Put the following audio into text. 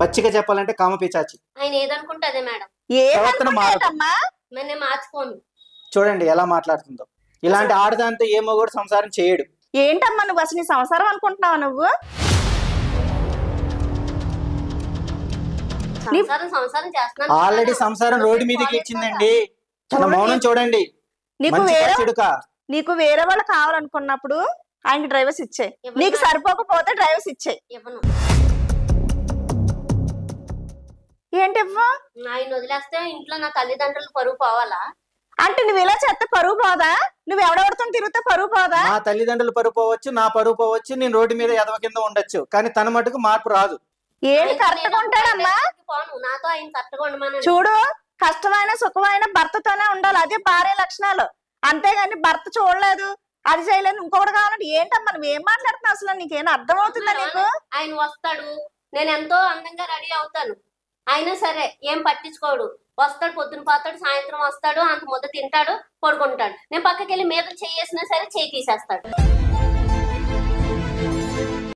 పచ్చిగా చెప్పాలంటే కామ పిచాచి. ఆయన ఏదనుకుంటే అదే మేడం. నేను మార్చుకోను. చూడండి ఎలా మాట్లాడుతుందో. ఇలాంటి ఆడదాంతో ఏ మొగుడు సంసారం చేయడు. ఏంటమ్మా నువ్వు అసలు నీ సంసారం అనుకుంటున్నావా నువ్వు? సంసారం చేస్తున్నాను. ఆల్రెడీ సంసారం రోడ్డు మీదకి ఇచ్చిందండి. తన మౌనం చూడండి. నీకు వేరే వాళ్ళు కావాలనుకున్నప్పుడు ఆయనకి డ్రైవర్స్ ఇచ్చే, నీకు సరిపోకపోతే డ్రైవర్స్ ఇచ్చే. ఏంటి ఆయన వదిలేస్తే ఇంట్లో నా తల్లిదండ్రులు పరువు పోవాలా? అంటే నువ్వు ఇలా చెత్త పరువు పోదా? నువ్వు ఎవడెవరితో తిరిగితే పరువు పోదా? నా తల్లిదండ్రులు పరువు పోవచ్చు, నా పరువు పోవచ్చు, నేను రోడ్డు మీద ఎదవ కింద ఉండొచ్చు, కానీ తన మటుకు మార్పు రాదు. ఏంటి కరెక్ట్గా ఉంటాడమ్మా? నాతో ఆయన కరెక్ట్గా ఉండమని. చూడు, కష్టమైన సుఖమైన భర్తతోనే ఉండాలి, అదే భార్య లక్షణాలు. అంతేగాని భర్త చూడలేదు, అది చేయలేదు, ఇంకొకటి కావాలంటే ఏంటమ్మా నువ్వు ఏం మాట్లాడుతున్నావు? అసలు నీకేం అర్థం అవుతుందా నీకు? ఆయన వస్తాడు, నేను ఎంతో అందంగా రెడీ అవుతాను, అయినా సరే ఏం పట్టించుకోడు. వస్తాడు, పొద్దున పోతాడు, సాయంత్రం వస్తాడు, అంత ముద్ద తింటాడు, పడుకుంటాడు. నేను పక్కకి వెళ్ళి మీద చేసినా సరే చేయి తీసేస్తాడు.